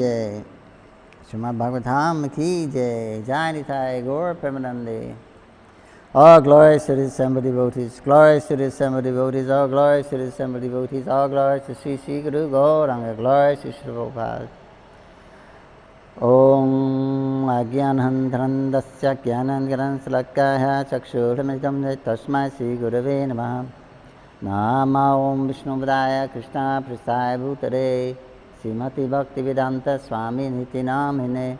Jai. Srimad Bhagavatam ki jai. Jai Nitai Gaur Premanande. All glories to the assembled devotees. Glories to the assembled devotees. All glories to the assembled devotees. All glories to Sri Sri Guru Gauranga. Glories to Sri Prabhupada. Om Agyanandrandasya Gyanandgaran Salakaya Chakshuramitam Tasmai Sri Gurave Namaha. Nama Om Vishnu Vadaya Krishna Prasaya Bhutare Srimati Bhakti Vedanta Swami Niti Namine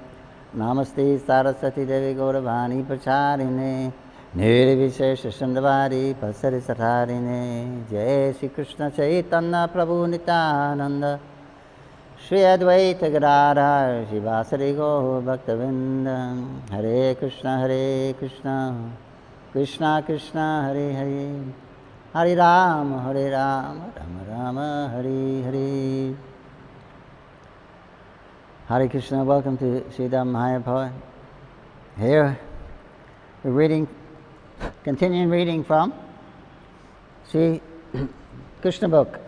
Namaste Saraswati Devi Gauravani Pracharine Nirvishesha Shandavari Pasari Satarine Jai Shri Krishna Chaitanya Prabhu Nityananda Shri Advaita Gadadhar Shivasari Gaur Bhaktavinda Hare Krishna Krishna Krishna Hare Hare Hare Rama Rama Rama Hare Hare. Hare Krishna, welcome to Sridhar Mahaprabhu. Here we're continuing reading from Sri Krishna book,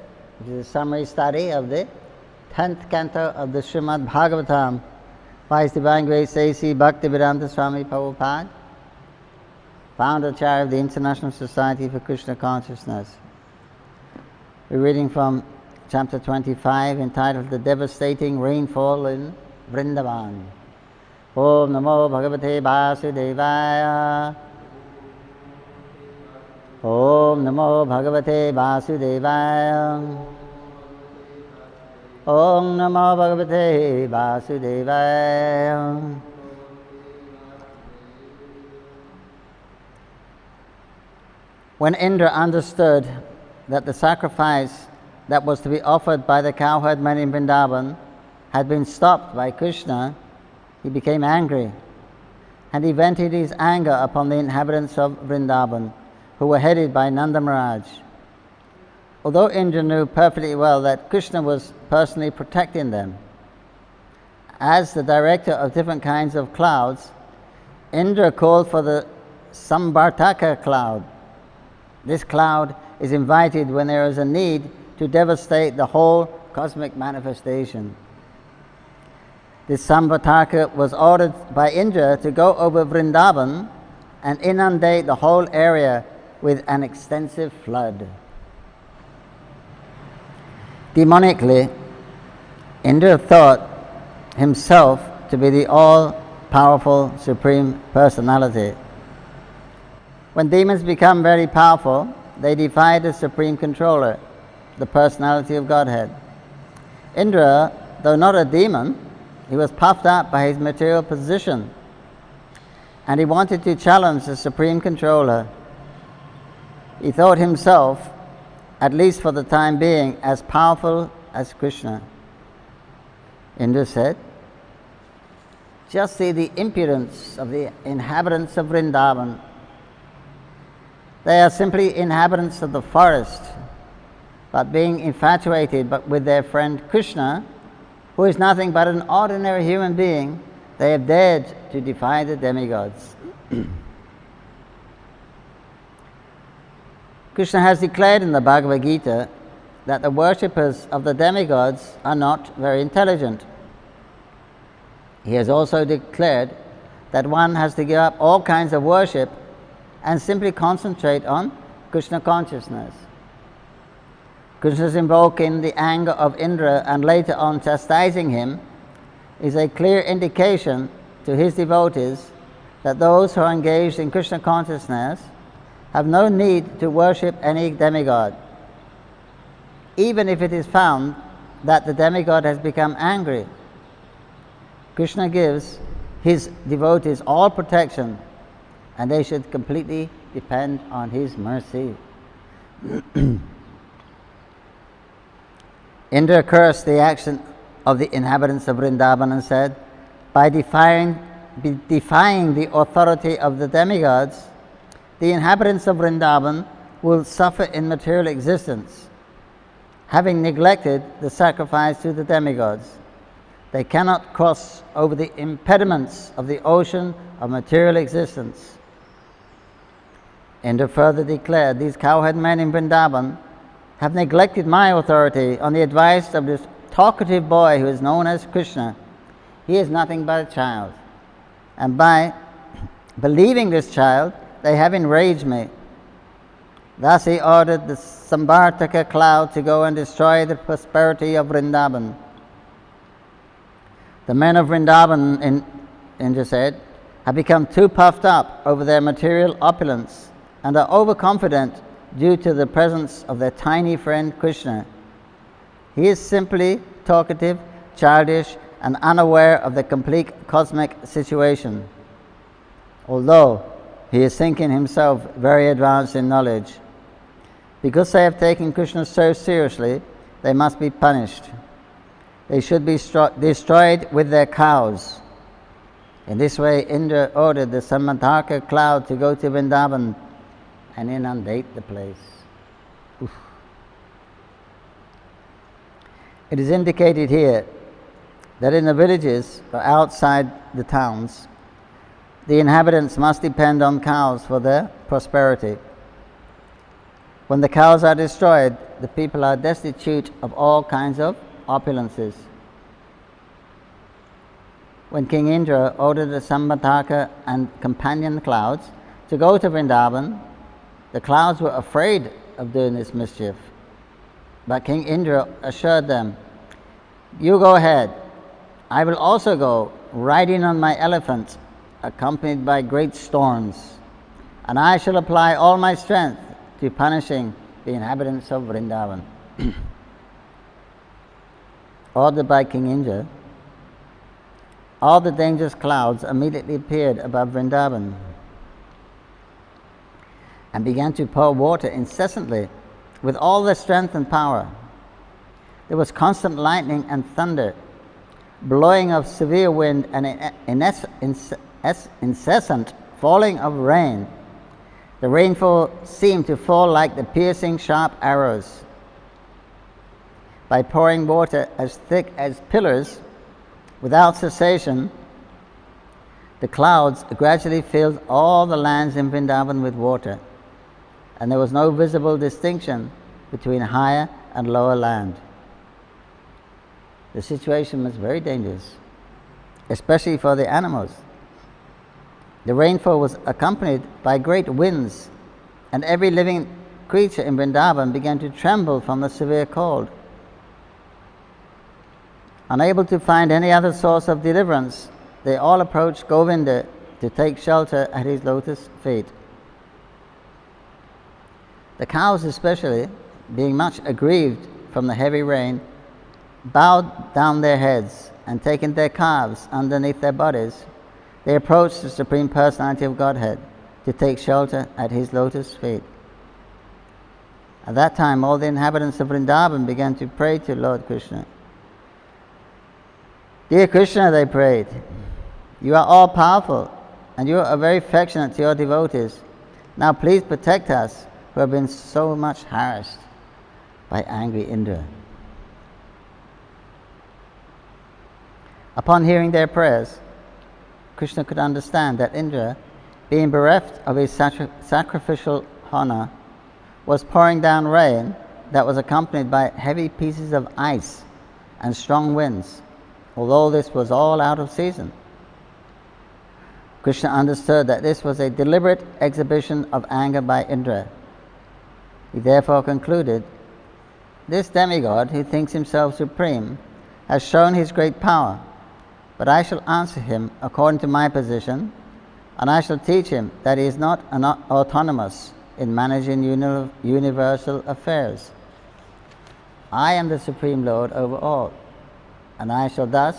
which is a summary study of the 10th canto of the Srimad Bhagavatam by His Divine Grace A.C. Bhaktivedanta Swami Prabhupada, founder chair of the International Society for Krishna Consciousness. We're reading from chapter 25 entitled The Devastating Rainfall in Vrindavan. Om Namo Bhagavate Vasudevaya. Om Namo Bhagavate Vasudevaya. Om Namo Bhagavate Vasudevaya. When Indra understood that the sacrifice that was to be offered by the cowherd men in Vrindavan had been stopped by Krishna, he became angry, and he vented his anger upon the inhabitants of Vrindavan, who were headed by Nanda Maharaj. Although Indra knew perfectly well that Krishna was personally protecting them, as the director of different kinds of clouds, Indra called for the Samvartaka cloud. This cloud is invited when there is a need to devastate the whole cosmic manifestation. This Samvartaka was ordered by Indra to go over Vrindavan and inundate the whole area with an extensive flood. Demonically, Indra thought himself to be the all-powerful Supreme Personality. When demons become very powerful, they defy the Supreme Controller, the Personality of Godhead. Indra, though not a demon, he was puffed up by his material position, and he wanted to challenge the Supreme Controller. He thought himself, at least for the time being, as powerful as Krishna. Indra said, "Just see the impudence of the inhabitants of Vrindavan. They are simply inhabitants of the forest, but being infatuated with their friend Krishna, who is nothing but an ordinary human being, they have dared to defy the demigods." Krishna has declared in the Bhagavad Gita that the worshippers of the demigods are not very intelligent. He has also declared that one has to give up all kinds of worship and simply concentrate on Krishna consciousness. Krishna's invoking the anger of Indra and later on chastising him is a clear indication to his devotees that those who are engaged in Krishna consciousness have no need to worship any demigod, even if it is found that the demigod has become angry. Krishna gives his devotees all protection, and they should completely depend on his mercy. Indra cursed the action of the inhabitants of Vrindavan and said, by defying the authority of the demigods, the inhabitants of Vrindavan will suffer in material existence, having neglected the sacrifice to the demigods. They cannot cross over the impediments of the ocean of material existence. Indra further declared, these cowherd men in Vrindavan have neglected my authority on the advice of this talkative boy who is known as Krishna, he is nothing but a child. And by believing this child, they have enraged me. Thus he ordered the Samvartaka cloud to go and destroy the prosperity of Vrindavan. The men of Vrindavan, Indra said, have become too puffed up over their material opulence and are overconfident due to the presence of their tiny friend Krishna. He is simply talkative, childish, and unaware of the complete cosmic situation, although he is thinking himself very advanced in knowledge. Because they have taken Krishna so seriously, they must be punished. They should be destroyed with their cows. In this way, Indra ordered the Samvartaka cloud to go to Vrindavan and inundate the place. Oof. It is indicated here that in the villages or outside the towns, the inhabitants must depend on cows for their prosperity. When the cows are destroyed, the people are destitute of all kinds of opulences. When King Indra ordered the Samvartaka and companion clouds to go to Vrindavan, the clouds were afraid of doing this mischief. But King Indra assured them, "You go ahead. I will also go, riding on my elephant, accompanied by great storms, and I shall apply all my strength to punishing the inhabitants of Vrindavan." Ordered by King Indra, all the dangerous clouds immediately appeared above Vrindavan and began to pour water incessantly with all their strength and power. There was constant lightning and thunder, blowing of severe wind, and incessant falling of rain. The rainfall seemed to fall like the piercing sharp arrows. By pouring water as thick as pillars without cessation, the clouds gradually filled all the lands in Vrindavan with water, and there was no visible distinction between higher and lower land. The situation was very dangerous, especially for the animals. The rainfall was accompanied by great winds, and every living creature in Vrindavan began to tremble from the severe cold. Unable to find any other source of deliverance, they all approached Govinda to take shelter at his lotus feet. The cows especially, being much aggrieved from the heavy rain, bowed down their heads and taking their calves underneath their bodies, they approached the Supreme Personality of Godhead to take shelter at his lotus feet. At that time, all the inhabitants of Vrindavan began to pray to Lord Krishna. "Dear Krishna," they prayed, "you are all powerful and you are very affectionate to your devotees. Now please protect us who have been so much harassed by angry Indra." Upon hearing their prayers, Krishna could understand that Indra, being bereft of his sacrificial honor, was pouring down rain that was accompanied by heavy pieces of ice and strong winds, although this was all out of season. Krishna understood that this was a deliberate exhibition of anger by Indra. He therefore concluded, "This demigod who thinks himself supreme has shown his great power, but I shall answer him according to my position, and I shall teach him that he is not autonomous in managing universal affairs. I am the Supreme Lord over all, and I shall thus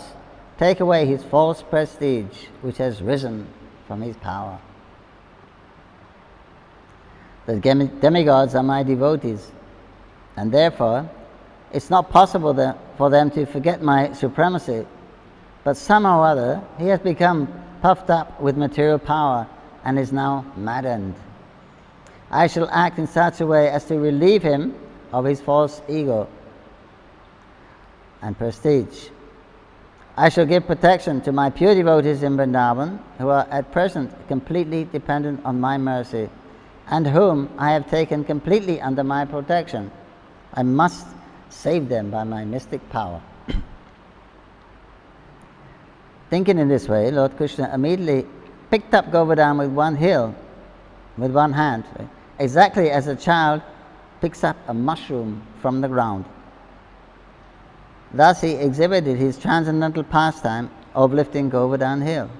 take away his false prestige which has risen from his power. The demigods are my devotees, and therefore it's not possible for them to forget my supremacy, but somehow or other he has become puffed up with material power and is now maddened. I shall act in such a way as to relieve him of his false ego and prestige. I shall give protection to my pure devotees in Vrindavan, who are at present completely dependent on my mercy, and whom I have taken completely under my protection. I must save them by my mystic power." Thinking in this way, Lord Krishna immediately picked up Govardhan with one hand, right? Exactly as a child picks up a mushroom from the ground. Thus he exhibited his transcendental pastime of lifting Govardhan hill.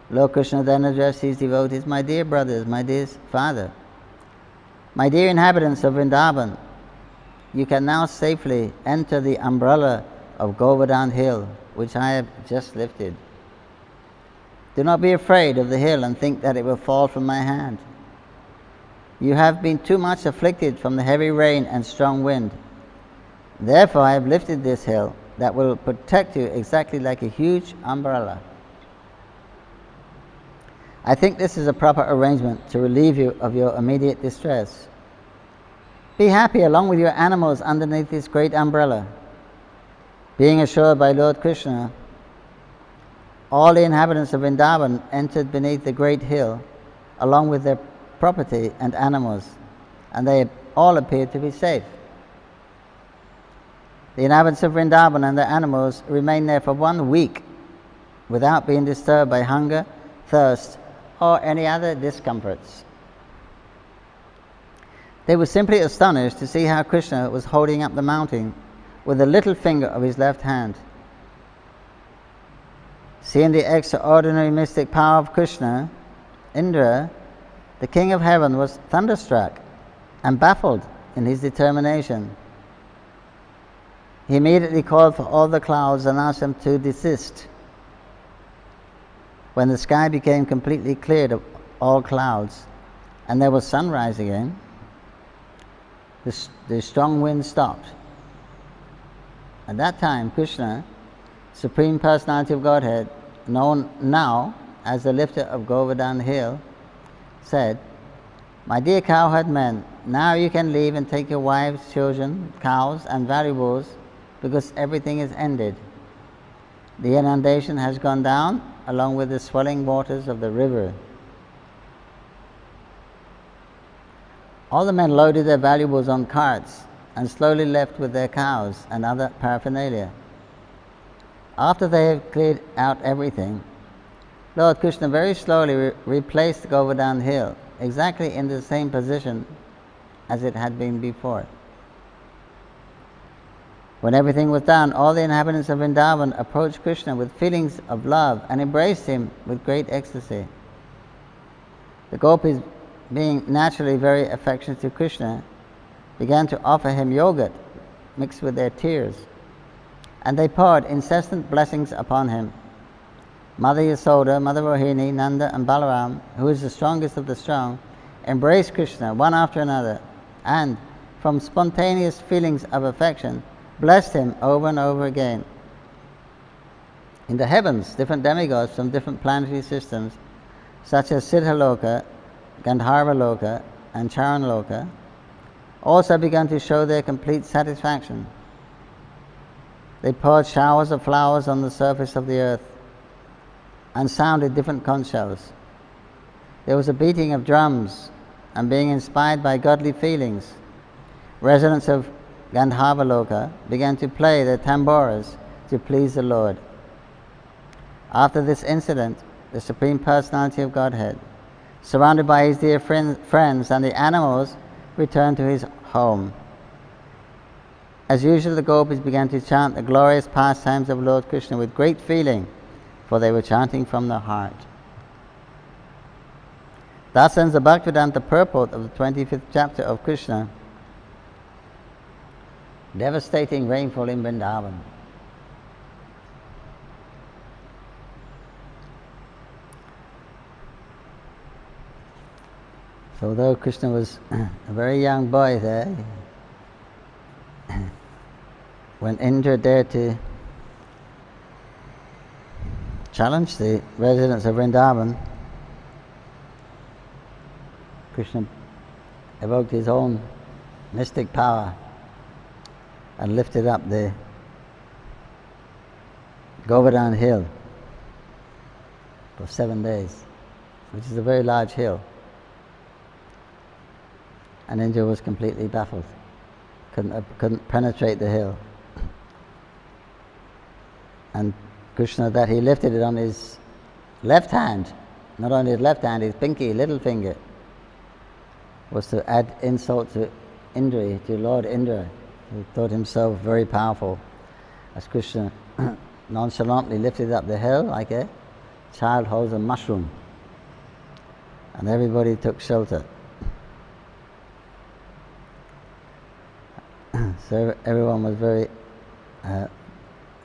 Lord Krishna then addressed his devotees, "My dear brothers, my dear father, my dear inhabitants of Vrindavan, you can now safely enter the umbrella of Govardhan hill, which I have just lifted. Do not be afraid of the hill and think that it will fall from my hand. You have been too much afflicted from the heavy rain and strong wind. Therefore I have lifted this hill that will protect you exactly like a huge umbrella. I think this is a proper arrangement to relieve you of your immediate distress. Be happy along with your animals underneath this great umbrella." Being assured by Lord Krishna, all the inhabitants of Vrindavan entered beneath the great hill along with their property and animals, and they all appeared to be safe. The inhabitants of Vrindavan and their animals remained there for 1 week without being disturbed by hunger, thirst, or any other discomforts. They were simply astonished to see how Krishna was holding up the mountain with the little finger of his left hand. Seeing the extraordinary mystic power of Krishna, Indra, the king of heaven, was thunderstruck and baffled in his determination. He immediately called for all the clouds and asked them to desist. When the sky became completely cleared of all clouds and there was sunrise again, the strong wind stopped. At that time, Krishna, Supreme Personality of Godhead, known now as the lifter of Govardhan hill, said, "My dear cowherd men, now you can leave and take your wives, children, cows and valuables, because everything is ended. The inundation has gone down along with the swelling waters of the river." All the men loaded their valuables on carts and slowly left with their cows and other paraphernalia. After they had cleared out everything, Lord Krishna very slowly replaced Govardhan hill exactly in the same position as it had been before. When everything was done, all the inhabitants of Vrindavan approached Krishna with feelings of love and embraced him with great ecstasy. The gopis, being naturally very affectionate to Krishna, began to offer him yogurt mixed with their tears, and they poured incessant blessings upon him. Mother Yasoda, Mother Rohini, Nanda and Balaram, who is the strongest of the strong, embraced Krishna one after another and, from spontaneous feelings of affection, blessed him over and over again. In the heavens, different demigods from different planetary systems, such as Siddhaloka, Gandharvaloka and Charanloka, also began to show their complete satisfaction. They poured showers of flowers on the surface of the earth and sounded different conch shells. There was a beating of drums, and being inspired by godly feelings, residents of Gandharvaloka began to play their tamboras to please the Lord. After this incident, the Supreme Personality of Godhead, surrounded by his dear friends and the animals, returned to his home. As usual, the gopis began to chant the glorious pastimes of Lord Krishna with great feeling, for they were chanting from the heart. Thus ends the Bhaktivedanta purport of the 25th chapter of Krishna. Devastating rainfall in Vrindavan. So although Krishna was a very young boy there, when Indra dared to challenge the residents of Vrindavan, Krishna evoked his own mystic power and lifted up the Govardhan hill for 7 days, which is a very large hill. And Indra was completely baffled, couldn't penetrate the hill. And Krishna that he lifted it on his left hand, not on his left hand, his pinky, little finger, was to add insult to Indra, to Lord Indra, who thought himself very powerful, as Krishna nonchalantly lifted up the hill like a child holds a mushroom, and everybody took shelter. So everyone was very...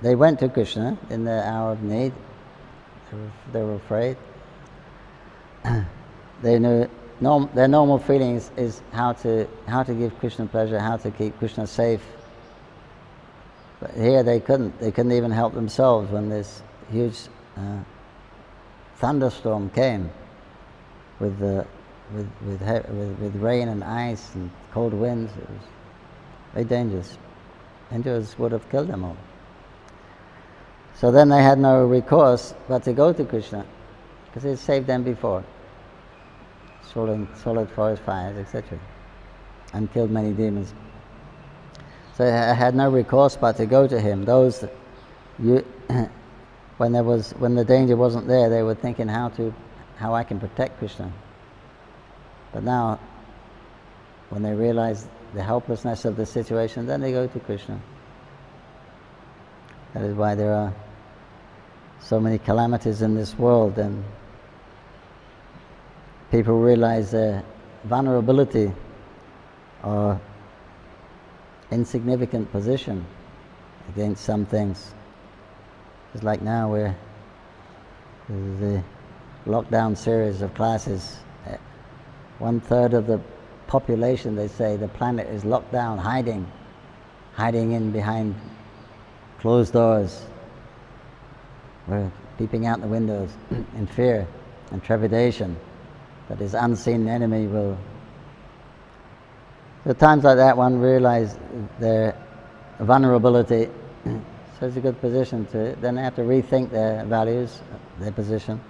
they went to Krishna in the hour of need. They were afraid. They knew their normal feelings is how to give Krishna pleasure, how to keep Krishna safe. But here they couldn't. They couldn't even help themselves when this huge thunderstorm came with rain and ice and cold winds. It was very dangerous. Dangerous would have killed them all. So then they had no recourse but to go to Krishna, because he had saved them before, swallowed forest fires, etc., and killed many demons. So they had no recourse but to go to him. When the danger wasn't there, they were thinking how I can protect Krishna. But now, when they realize the helplessness of the situation, then they go to Krishna. That is why there are so many calamities in this world, and people realize their vulnerability or insignificant position against some things. It's like now where the lockdown series of classes, 1/3 of the population, they say, the planet is locked down, hiding in behind closed doors. We're peeping out the windows in fear and trepidation that this unseen enemy will... So at times like that, one realizes their vulnerability. So it's a good position to... Then they have to rethink their values, their position.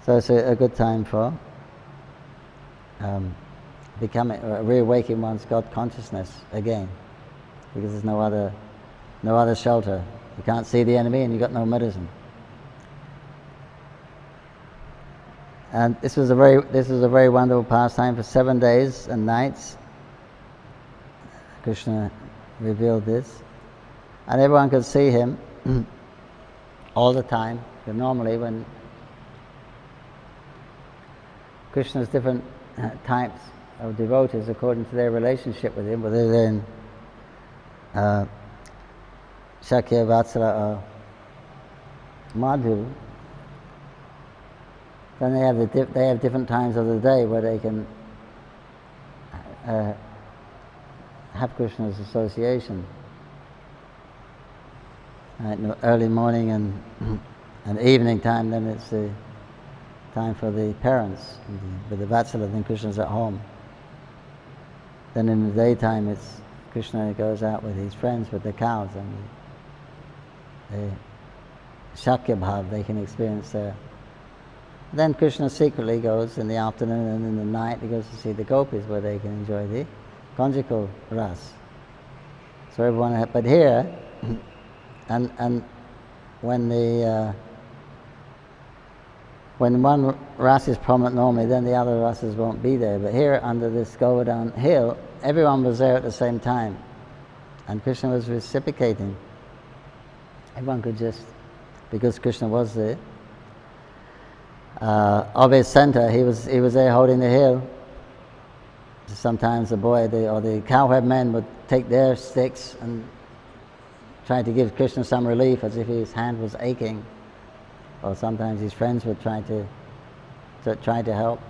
So it's a good time for reawakening one's God consciousness again, because there's no other shelter. You can't see the enemy and you've got no medicine. And this was a very wonderful pastime. For 7 days and nights, Krishna revealed this, and everyone could see him all the time. Because normally, when Krishna's different types of devotees, according to their relationship with him, whether they're in Shakya, Vatsala or Madhu, then they have different times of the day where they can have Krishna's association. In the early morning and evening time, then it's the time for the parents. With the Vatsala, then Krishna's at home. Then in the daytime, it's Krishna goes out with his friends, with the cows, and the Shakya Bhav they can experience there. Then Krishna secretly goes in the afternoon, and in the night he goes to see the gopis where they can enjoy the conjugal ras. So everyone, but here, and when one ras is prominent normally, then the other rasas won't be there. But here, under this Govardhan hill, everyone was there at the same time, and Krishna was reciprocating. Everyone could just, because Krishna was there, of his center, he was there holding the hill. Sometimes the boy or the cowherd men would take their sticks and try to give Krishna some relief, as if his hand was aching. Or sometimes his friends would try to help.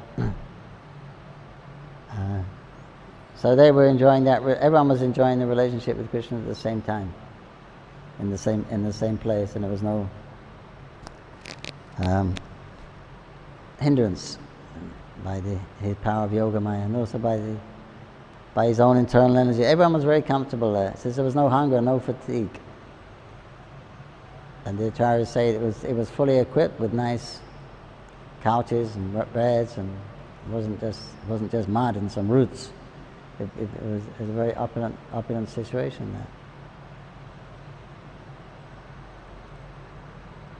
So they were enjoying that. Everyone was enjoying the relationship with Krishna at the same time, in the same place, and there was no hindrance by his power of yoga maya, and also by his own internal energy. Everyone was very comfortable there, since there was no hunger, no fatigue. And the acharyas say it was fully equipped with nice couches and beds, and it wasn't just mud and some roots. It was a very opulent situation there.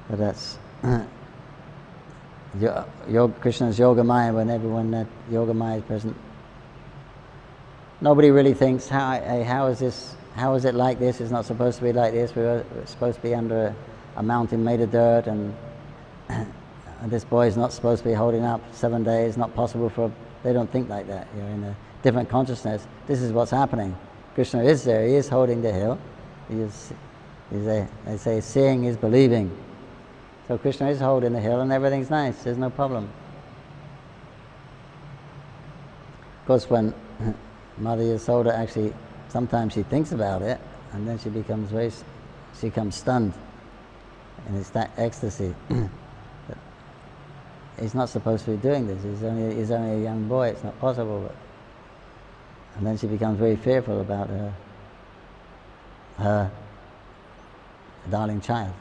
But that's Krishna's Yoga Maya. When that Yoga Maya is present, nobody really thinks, how is this? How is it like this? It's not supposed to be like this. We're supposed to be under a mountain made of dirt, and this boy is not supposed to be holding up 7 days. Not possible for. They don't think like that. You're in a different consciousness. This is what's happening. Krishna is there. He is holding the hill. They say seeing is believing. So Krishna is holding the hill and everything's nice. There's no problem. Of course, when Mother Yasoda actually, sometimes she thinks about it and then she becomes stunned. And it's that ecstasy. He's not supposed to be doing this. He's only a young boy. It's not possible. And then she becomes very fearful about her darling child.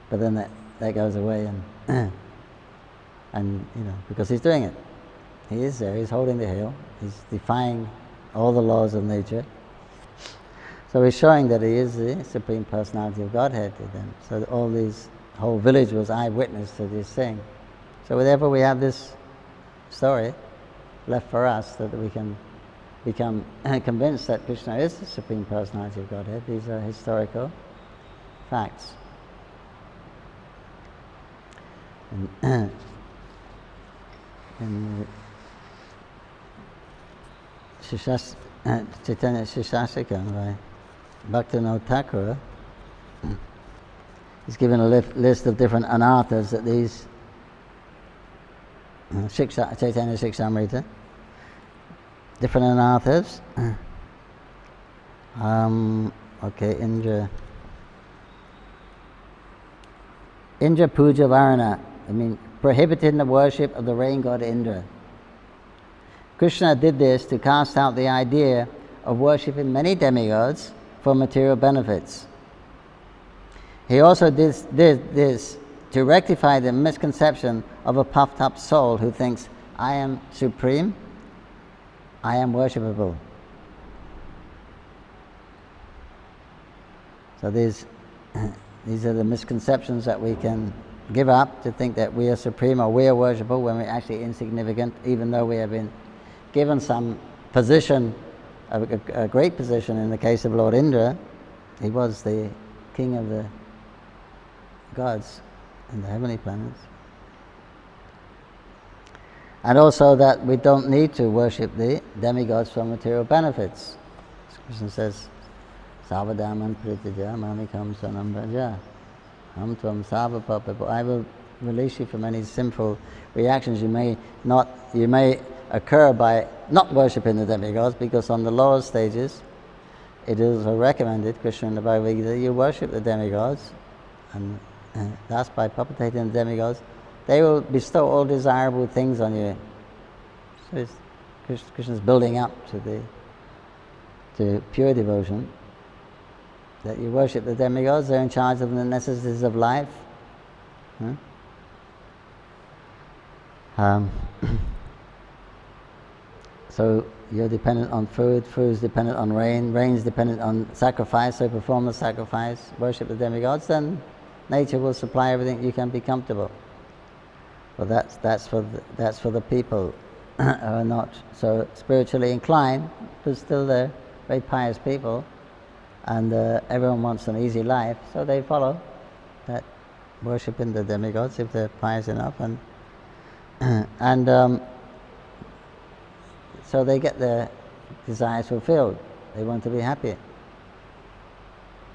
But then that goes away, and because he's doing it. He is there. He's holding the hill. He's defying all the laws of nature. So he's showing that he is the Supreme Personality of Godhead to them. So whole village was eyewitness to this thing. So whenever we have this story left for us, that we can become convinced that Krishna is the Supreme Personality of Godhead. These are historical facts. And Chaitanya Shishashika by Bhaktivinoda Thakur, he's given a list of different anarthas that these Chaitanya Shikshamrita, different anarthas. Indra Puja Varana, prohibited the worship of the rain god Indra. Krishna did this to cast out the idea of worshipping many demigods for material benefits. He also did this to rectify the misconception of a puffed up soul who thinks, I am supreme, I am worshipable. So these are the misconceptions that we can give up, to think that we are supreme or we are worshipable when we're actually insignificant, even though we have been given some position, a great position. In the case of Lord Indra, he was the king of the gods in the heavenly planets. And also that we don't need to worship the demigods for material benefits. Krishna says, Savadaman Pritija Mamikam Sanam Braja. I will release you from any sinful reactions you may occur by not worshipping the demigods, because on the lower stages it is recommended, Krishna in the Bhagavad Gita, you worship the demigods, and thus by palpitating the demigods they will bestow all desirable things on you. So Krishna's building up to pure devotion, that you worship the demigods. They're in charge of the necessities of life. So you're dependent on food is dependent on rain is dependent on sacrifice, so perform the sacrifice, worship the demigods, then nature will supply everything, you can be comfortable. Well, that's for the people who are not so spiritually inclined, but still they're very pious people, and everyone wants an easy life, so they follow that, worshipping the demigods if they're pious enough, and so they get their desires fulfilled. They want to be happy.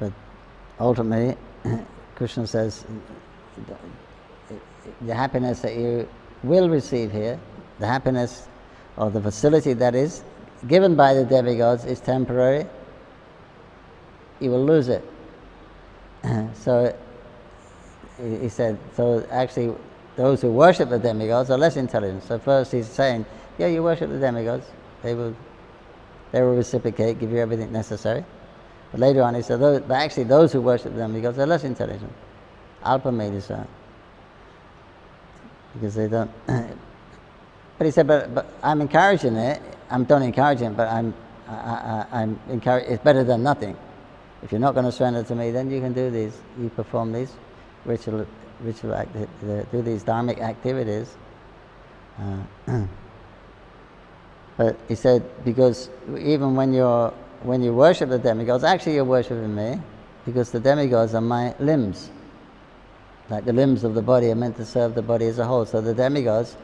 But ultimately, Krishna says, the happiness that you will receive here, the happiness or the facility that is given by the demigods is temporary. You will lose it. So he said, so actually those who worship the demigods are less intelligent. So first he's saying, yeah, you worship the demigods, they will reciprocate, give you everything necessary. But later on he said, but actually those who worship the demigods are less intelligent. Alpa medisa. Because they don't. But he said, but I'm encouraging it. Don't encourage it, but I'm encouraging. It's better than nothing. If you're not going to surrender to me, then you can do these. You perform these do these dharmic activities. But he said, because even when you worship the demigods, actually you're worshipping me, because the demigods are my limbs. Like the limbs of the body are meant to serve the body as a whole. So the demigods,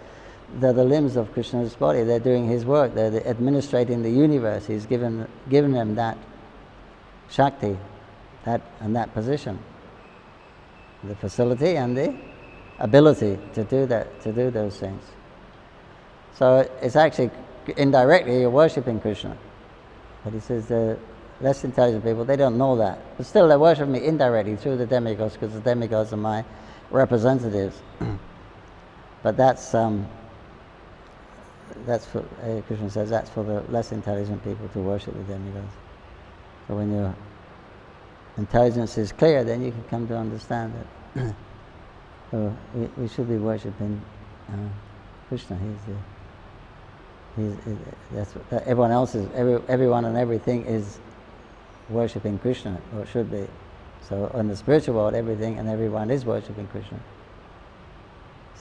they're the limbs of Krishna's body. They're doing his work. They're administrating the universe. He's given them that Shakti, that position, the facility and the ability to do those things. So it's actually indirectly you're worshipping Krishna. But he says the less intelligent people, they don't know that. But still they worship me indirectly through the demigods, because the demigods are my representatives. But that's for, Krishna says, that's for the less intelligent people to worship the demigods. So when your intelligence is clear, then you can come to understand that we should be worshipping Krishna. That's what everyone else is. Everyone and everything is worshipping Krishna, or it should be. So in the spiritual world, everything and everyone is worshipping Krishna.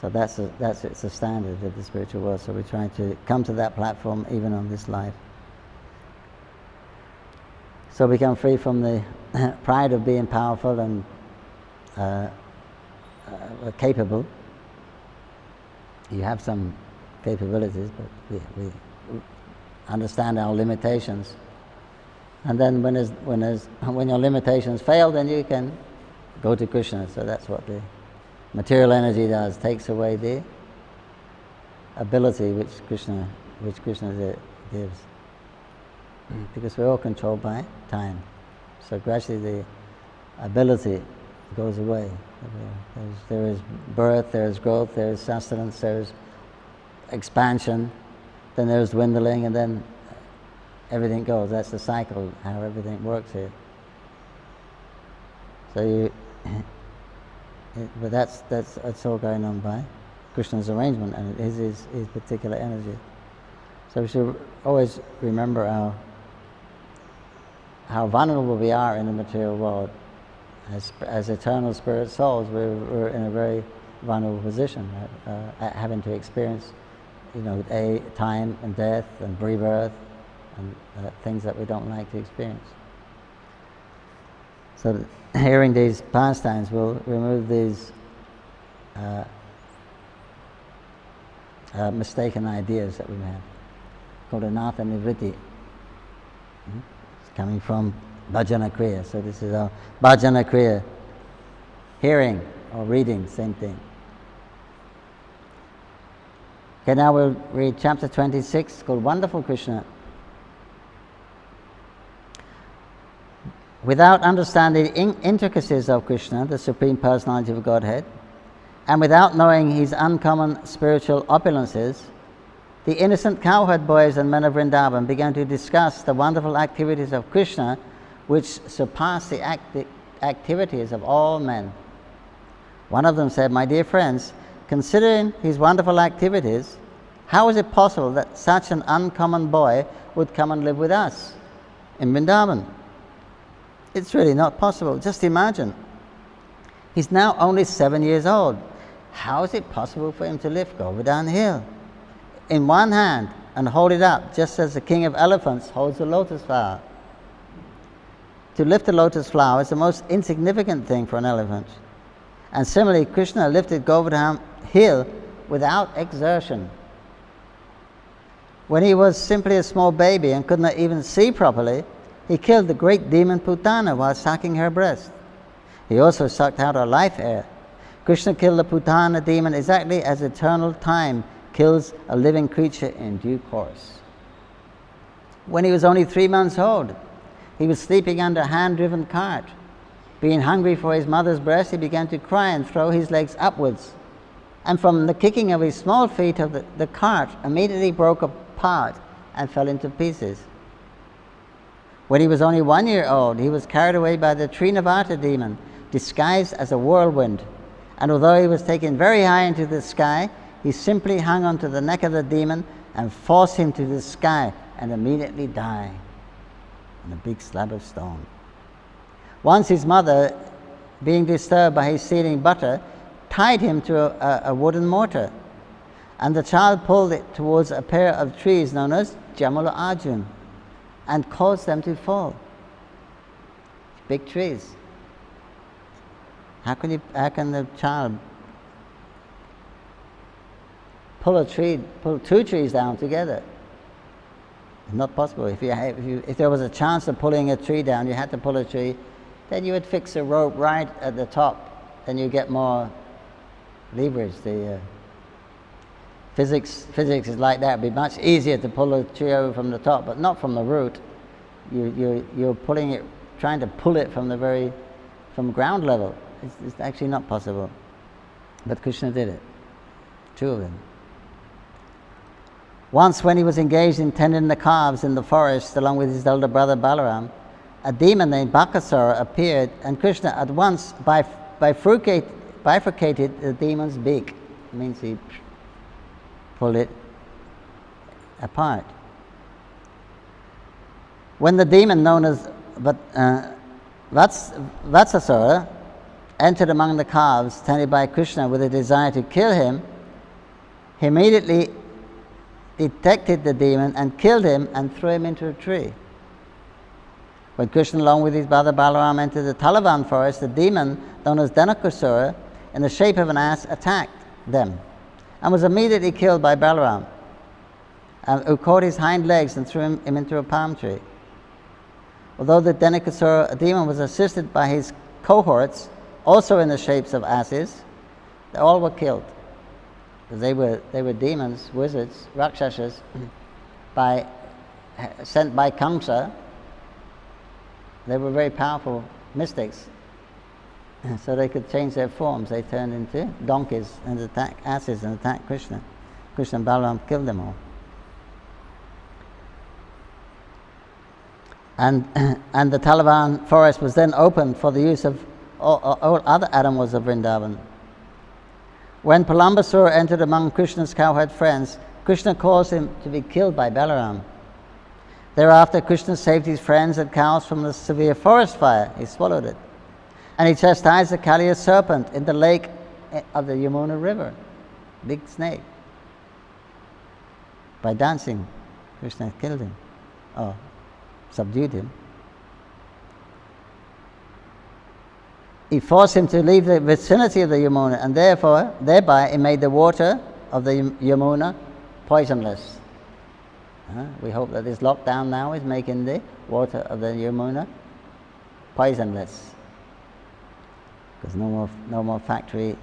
So it's a standard of the spiritual world. So we're trying to come to that platform even on this life. So become free from the pride of being powerful and capable. You have some capabilities, but we understand our limitations. And then when your limitations fail, then you can go to Krishna. So that's what the material energy does, takes away the ability which Krishna gives. Because we're all controlled by time. So gradually the ability goes away. There is birth, there is growth, there is sustenance, there is expansion, then there is dwindling, and then everything goes. That's the cycle, how everything works here. So but that's all going on by Krishna's arrangement, and it is his particular energy. So we should always remember how vulnerable we are in the material world. As eternal spirit souls, we're in a very vulnerable position, having to experience, time and death and rebirth and things that we don't like to experience. So hearing these pastimes will remove these mistaken ideas that we have, called anatha nivritti. It's coming from bhajana kriya. So this is our bhajana kriya. Hearing or reading, same thing. Okay, now we'll read chapter 26, called Wonderful Krishna. Without understanding the intricacies of Krishna, the Supreme Personality of Godhead, and without knowing his uncommon spiritual opulences, the innocent cowherd boys and men of Vrindavan began to discuss the wonderful activities of Krishna, which surpass the activities of all men. One of them said, "My dear friends, considering his wonderful activities, how is it possible that such an uncommon boy would come and live with us in Vrindavan? It's really not possible. Just imagine. He's now only 7 years old. How is it possible for him to lift Govardhan Hill in one hand and hold it up, just as the king of elephants holds a lotus flower? To lift a lotus flower is the most insignificant thing for an elephant. And similarly, Krishna lifted Govardhan Hill without exertion. When he was simply a small baby and could not even see properly, he killed the great demon Putana while sucking her breast. He also sucked out her life air. Krishna killed the Putana demon exactly as eternal time kills a living creature in due course. When he was only 3 months old, he was sleeping under a hand-driven cart. Being hungry for his mother's breast, he began to cry and throw his legs upwards. And from the kicking of his small feet, the cart immediately broke apart and fell into pieces. When he was only 1 year old, he was carried away by the Trinavata demon, disguised as a whirlwind. And although he was taken very high into the sky, he simply hung onto the neck of the demon and forced him to the sky and immediately died on a big slab of stone. Once his mother being disturbed by his stealing butter, tied him to a wooden mortar, and the child pulled it towards a pair of trees known as Jamula Arjun and caused them to fall. Big trees. How can the child pull two trees down together? It's not possible. If there was a chance of pulling a tree down, you had to pull a tree, then you would fix a rope right at the top, then you get more leverage. The physics is like that. It'd be much easier to pull a tree over from the top, but not from the root. You're pulling it, trying to pull it from ground level. It's actually not possible. But Krishna did it. Two of them. Once, when he was engaged in tending the calves in the forest along with his elder brother Balaram, a demon named Bakasura appeared, and Krishna at once bifurcated the demon's beak. It means he pulled it apart. When the demon known as Vatsasura entered among the calves tended by Krishna with a desire to kill him, he immediately detected the demon and killed him and threw him into a tree. When Krishna along with his brother Balaram entered the Talavan forest, the demon known as Dhanakasura in the shape of an ass attacked them and was immediately killed by Balaram, who caught his hind legs and threw him into a palm tree. Although the Dhanakasura demon was assisted by his cohorts, also in the shapes of asses, they all were killed. They were demons, wizards, rakshasas, sent by Kamsa. They were very powerful mystics, so they could change their forms. They turned into donkeys and attacked asses and attacked Krishna. Krishna and Balaram killed them all. And the Talavan forest was then opened for the use of all other animals of Vrindavan. When Palambasura entered among Krishna's cowherd friends, Krishna caused him to be killed by Balaram. Thereafter, Krishna saved his friends and cows from the severe forest fire. He swallowed it. And he chastised the Kaliya serpent in the lake of the Yamuna river, big snake. By dancing, Krishna killed him, or subdued him. He forced him to leave the vicinity of the Yamuna, and thereby he made the water of the Yamuna poisonless. We hope that this lockdown now is making the water of the Yamuna poisonless, because no more factory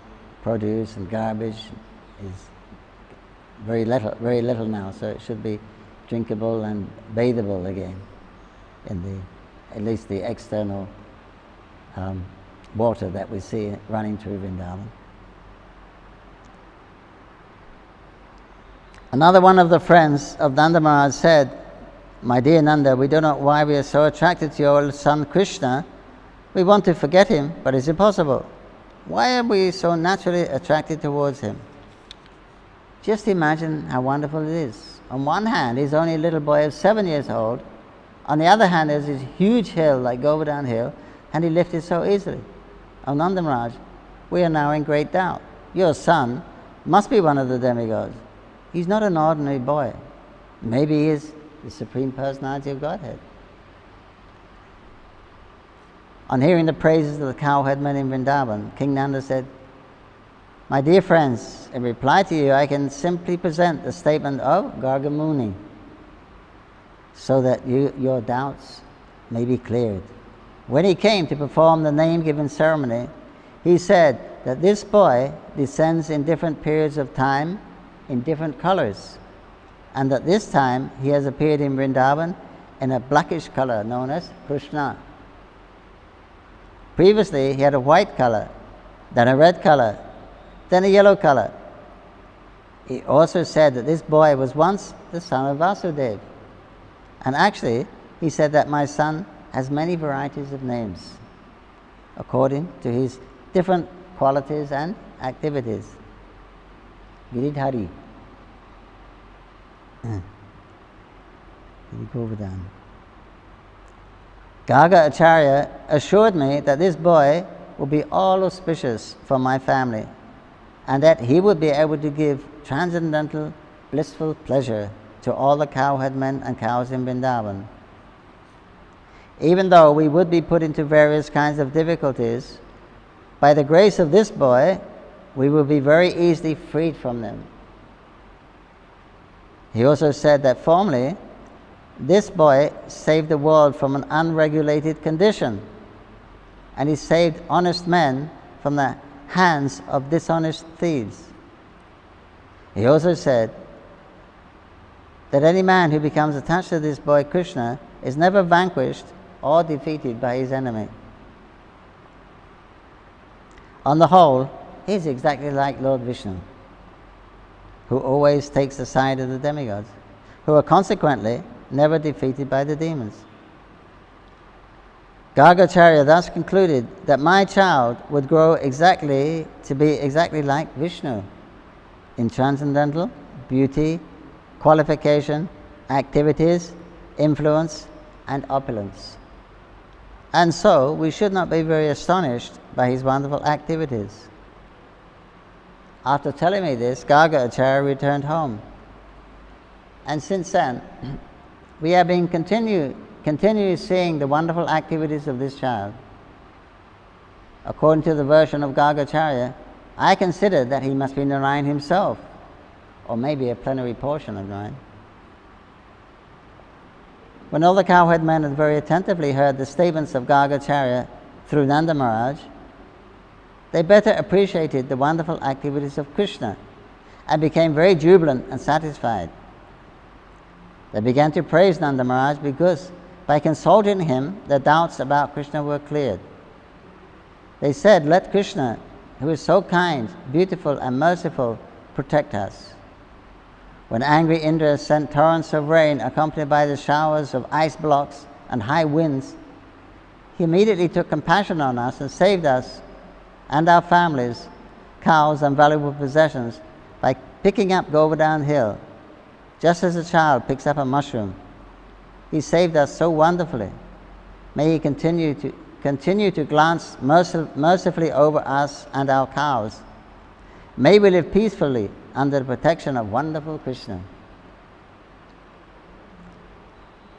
produce and garbage is very little now, so it should be drinkable and bathable again in at least the external water that we see running through Vrindavan. Another one of the friends of Nanda Maharaj said, "My dear Nanda, we don't know why we are so attracted to your son Krishna. We want to forget him, but it's impossible. Why are we so naturally attracted towards him?" Just imagine how wonderful it is. On one hand, he's only a little boy of 7 years old. On the other hand, there's this huge hill like Govardhan Hill, and he lifted so easily. Oh, Nanda Maharaj, we are now in great doubt. Your son must be one of the demigods. He's not an ordinary boy. Maybe he is the Supreme Personality of Godhead. On hearing the praises of the cowherd men in Vrindavan, King Nanda said, "My dear friends, in reply to you, I can simply present the statement of Garga Muni, so that your doubts may be cleared. When he came to perform the name-giving ceremony, he said that this boy descends in different periods of time in different colors, and that this time he has appeared in Vrindavan in a blackish color known as Krishna. Previously he had a white color, then a red color, then a yellow color. He also said that this boy was once the son of Vasudeva. And actually, he said that my son has many varieties of names according to his different qualities and activities." Giridhari. Govardhan. Garga Acharya assured me that this boy would be all auspicious for my family, and that he would be able to give transcendental, blissful pleasure to all the cowherd men and cows in Vrindavan. Even though we would be put into various kinds of difficulties, by the grace of this boy, we will be very easily freed from them. He also said that formerly, this boy saved the world from an unregulated condition, and he saved honest men from the hands of dishonest thieves. He also said that any man who becomes attached to this boy Krishna is never vanquished or defeated by his enemy. On the whole, he is exactly like Lord Vishnu, who always takes the side of the demigods, who are consequently never defeated by the demons. Gargacharya thus concluded that my child would grow to be exactly like Vishnu in transcendental, beauty, qualification, activities, influence, and opulence. And so we should not be very astonished by his wonderful activities. After telling me this, Gargacharya returned home. And since then, we have been continually seeing the wonderful activities of this child. According to the version of Gargacharya, I consider that he must be Narayan himself, or maybe a plenary portion of Narayan. When all the cowherd men had very attentively heard the statements of Gargacharya through Nanda Maharaj, they better appreciated the wonderful activities of Krishna and became very jubilant and satisfied. They began to praise Nanda Maharaj because by consulting him, their doubts about Krishna were cleared. They said, "Let Krishna, who is so kind, beautiful and merciful, protect us." When angry Indra sent torrents of rain accompanied by the showers of ice blocks and high winds, he immediately took compassion on us and saved us and our families, cows and valuable possessions by picking up Govardhan Hill, just as a child picks up a mushroom. He saved us so wonderfully. May he continue to glance mercifully over us and our cows. May we live peacefully under the protection of wonderful Krishna.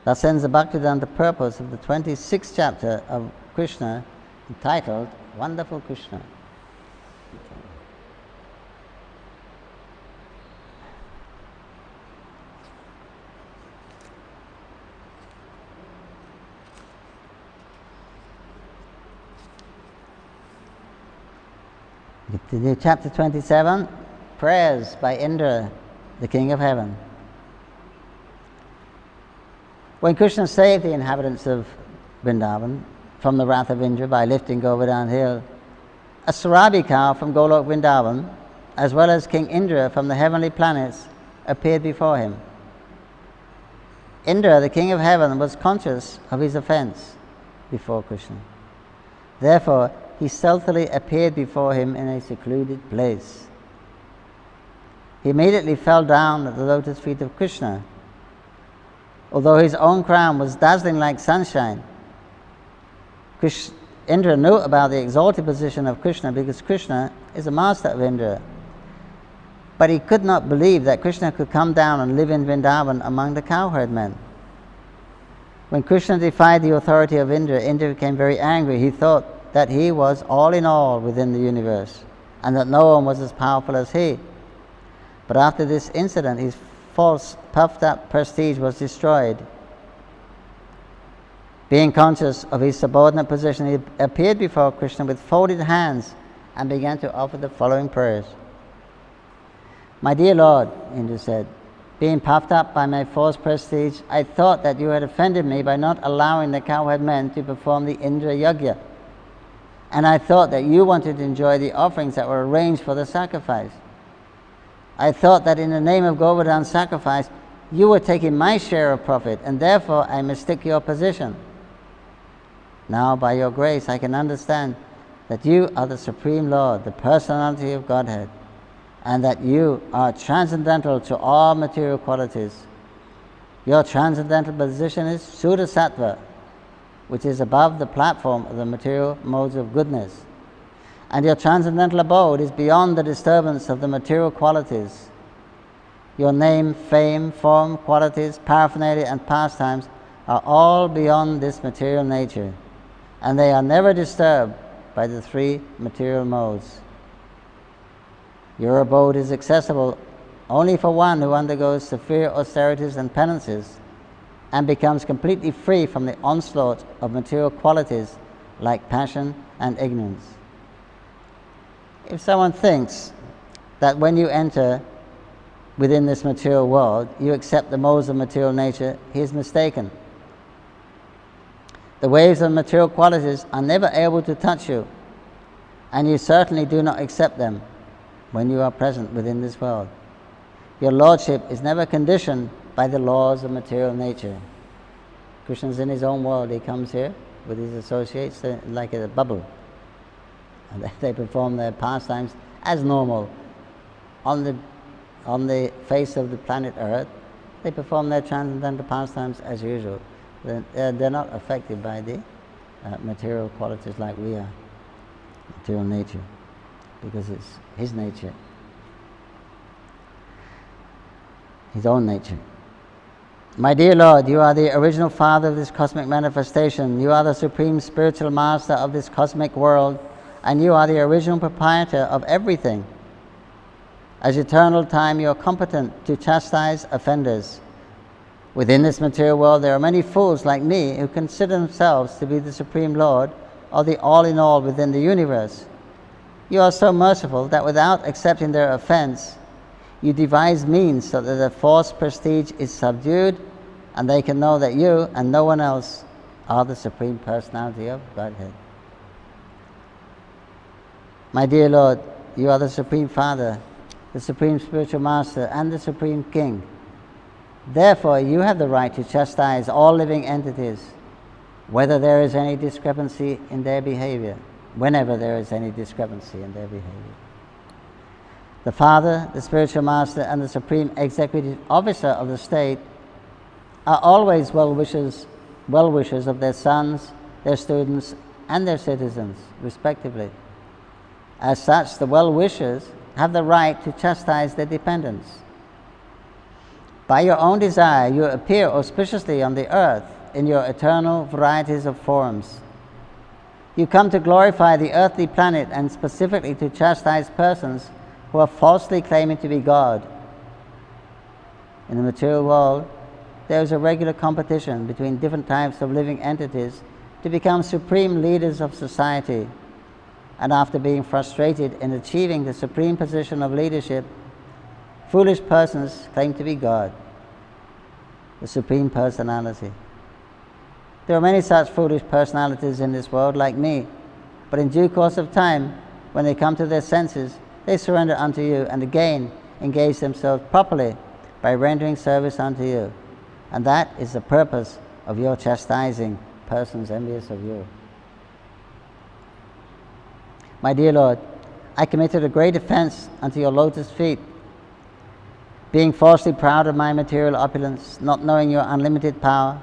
Thus ends the Bhaktivedanta purpose of the 26th chapter of Krishna, entitled Wonderful Krishna. To chapter 27, prayers by Indra, the king of heaven. When Krishna saved the inhabitants of Vrindavan from the wrath of Indra by lifting Govardhan Hill, a Sarabi cow from Golok Vrindavan, as well as King Indra from the heavenly planets, appeared before him. Indra, the king of heaven, was conscious of his offense before Krishna. Therefore, he stealthily appeared before him in a secluded place. He immediately fell down at the lotus feet of Krishna. Although his own crown was dazzling like sunshine, Indra knew about the exalted position of Krishna because Krishna is the master of Indra. But he could not believe that Krishna could come down and live in Vrindavan among the cowherd men. When Krishna defied the authority of Indra, Indra became very angry. He thought that he was all in all within the universe and that no one was as powerful as he. But after this incident, his false, puffed up prestige was destroyed. Being conscious of his subordinate position, he appeared before Krishna with folded hands and began to offer the following prayers. "My dear Lord," Indra said, "being puffed up by my false prestige, I thought that you had offended me by not allowing the cowherd men to perform the Indra Yajna. And I thought that you wanted to enjoy the offerings that were arranged for the sacrifice. I thought that in the name of Govardhan's sacrifice, you were taking my share of profit, and therefore I mistook your position. Now, by your grace, I can understand that you are the Supreme Lord, the personality of Godhead, and that you are transcendental to all material qualities. Your transcendental position is Suddha Sattva, which is above the platform of the material modes of goodness, And your transcendental abode is beyond the disturbance of the material qualities. Your name, fame, form, qualities, paraphernalia and pastimes are all beyond this material nature, and they are never disturbed by the three material modes. Your abode is accessible only for one who undergoes severe austerities and penances and becomes completely free from the onslaught of material qualities like passion and ignorance. If someone thinks that when you enter within this material world, you accept the modes of material nature, he is mistaken. The waves of material qualities are never able to touch you, and you certainly do not accept them when you are present within this world. Your lordship is never conditioned by the laws of material nature. Krishna's in his own world. He comes here with his associates like a bubble, and they perform their pastimes as normal. On the face of the planet Earth, they perform their transcendental pastimes as usual. They're not affected by the material qualities like we are, material nature, because it's his nature, his own nature. My dear Lord, you are the original Father of this cosmic manifestation. You are the supreme spiritual master of this cosmic world, and you are the original proprietor of everything. As eternal time, you are competent to chastise offenders. Within this material world, there are many fools like me who consider themselves to be the Supreme Lord or the all-in-all within the universe. You are so merciful that without accepting their offense, you devise means so that their false prestige is subdued and they can know that you and no one else are the Supreme Personality of Godhead. My dear Lord, you are the Supreme Father, the Supreme Spiritual Master, and the Supreme King. Therefore, you have the right to chastise all living entities, whether there is any discrepancy in their behavior, whenever there is any discrepancy in their behavior. The Father, the Spiritual Master, and the Supreme Executive Officer of the state are always well-wishers of their sons, their students, and their citizens, respectively. As such, the well-wishers have the right to chastise their dependents. By your own desire, you appear auspiciously on the earth in your eternal varieties of forms. You come to glorify the earthly planet and specifically to chastise persons who are falsely claiming to be God. In the material world, there is a regular competition between different types of living entities to become supreme leaders of society, and after being frustrated in achieving the supreme position of leadership, foolish persons claim to be God, the Supreme Personality. There are many such foolish personalities in this world like me, but in due course of time, when they come to their senses, they surrender unto you and again engage themselves properly by rendering service unto you. And that is the purpose of your chastising persons envious of you. My dear Lord, I committed a great offense unto your lotus feet, being falsely proud of my material opulence, not knowing your unlimited power.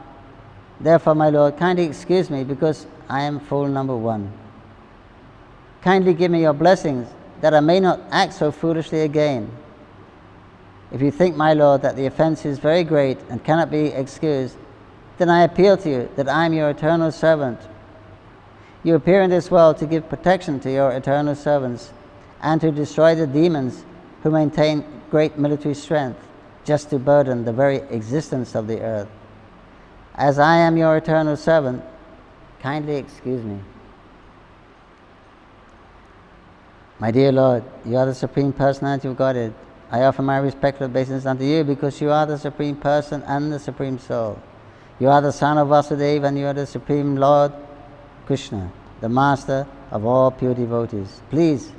Therefore, my Lord, kindly excuse me, because I am fool number one. Kindly give me your blessings, that I may not act so foolishly again. If you think, my Lord, that the offense is very great and cannot be excused, then I appeal to you that I am your eternal servant. You appear in this world to give protection to your eternal servants and to destroy the demons who maintain great military strength, just to burden the very existence of the earth. As I am your eternal servant, kindly excuse me. My dear Lord, you are the Supreme Personality of Godhead. I offer my respectful obeisance unto you because you are the Supreme Person and the Supreme Soul. You are the Son of Vasudeva and you are the Supreme Lord Krishna, the Master of all pure devotees. Please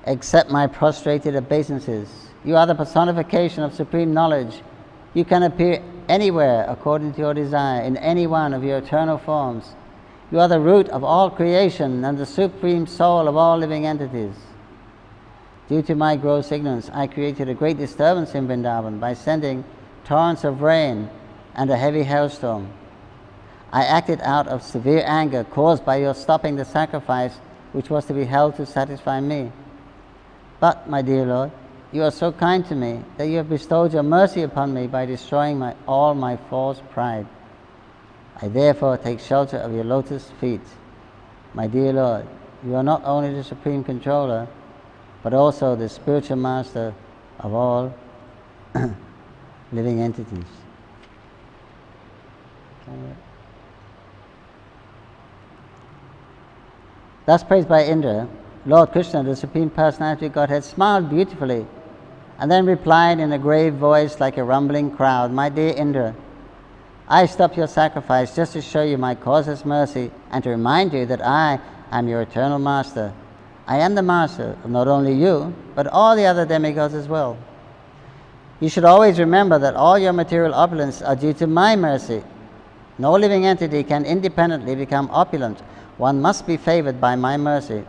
accept my prostrated obeisances. You are the personification of supreme knowledge. You can appear anywhere according to your desire, in any one of your eternal forms. You are the root of all creation and the supreme soul of all living entities. Due to my gross ignorance, I created a great disturbance in Vrindavan by sending torrents of rain and a heavy hailstorm. I acted out of severe anger caused by your stopping the sacrifice which was to be held to satisfy me. But, my dear Lord, you are so kind to me that you have bestowed your mercy upon me by destroying all my false pride. I therefore take shelter of your lotus feet. My dear Lord, you are not only the Supreme Controller, but also the spiritual master of all living entities. Thus praised by Indra, Lord Krishna, the Supreme Personality of Godhead, smiled beautifully and then replied in a grave voice like a rumbling crowd, "My dear Indra, I stopped your sacrifice just to show you my causeless mercy and to remind you that I am your eternal master. I am the master of not only you, but all the other demigods as well. You should always remember that all your material opulence are due to my mercy. No living entity can independently become opulent. One must be favored by my mercy.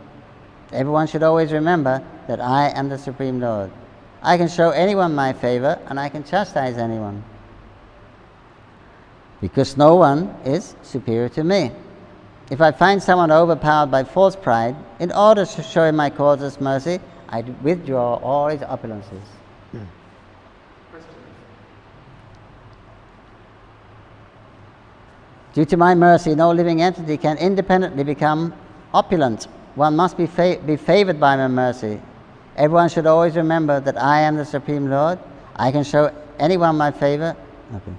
Everyone should always remember that I am the Supreme Lord. I can show anyone my favor and I can chastise anyone, because no one is superior to me. If I find someone overpowered by false pride, in order to show him my causeless mercy, I withdraw all his opulences." Due to my mercy, no living entity can independently become opulent. One must be favored by my mercy. Everyone should always remember that I am the Supreme Lord. I can show anyone my favor. Okay.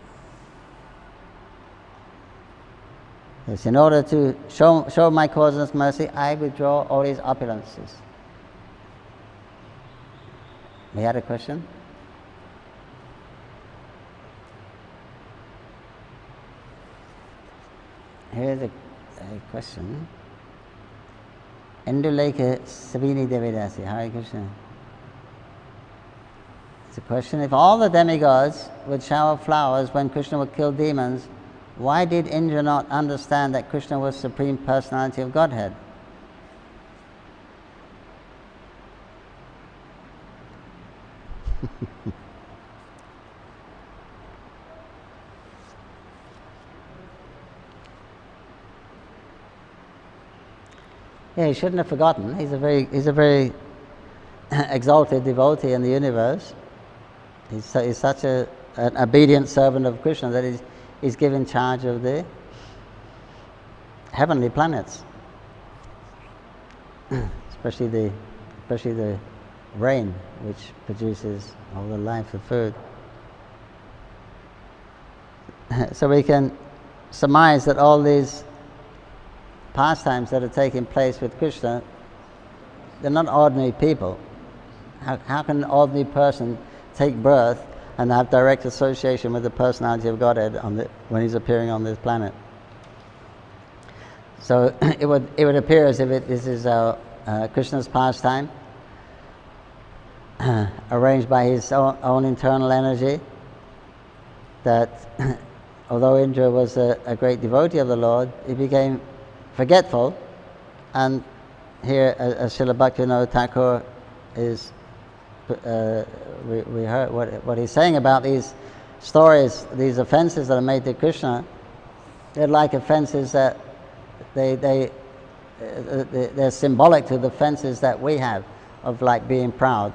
Yes, in order to show my causeless mercy, I withdraw all his opulences. You had a question? Here is a question. Induleka Sabini Devidasi, Hare Krishna. It's a question: if all the demigods would shower flowers when Krishna would kill demons, why did Indra not understand that Krishna was Supreme Personality of Godhead? Yeah, he shouldn't have forgotten. He's a very exalted devotee in the universe. He's such an obedient servant of Krishna that he's given charge of the heavenly planets, especially the rain, which produces all the life of food. So we can surmise that all these pastimes that are taking place with Krishna, they're not ordinary people. How can an ordinary person take birth and have direct association with the personality of Godhead when he's appearing on this planet? So it would appear as if this is Krishna's pastime, arranged by his own internal energy, that although Indra was a great devotee of the Lord, he became forgetful. And here, as Srila Bhaktivinoda Thakur is, we heard what he's saying about these stories, these offenses that are made to Krishna. They're like offenses that they're symbolic to the offenses that we have of like being proud.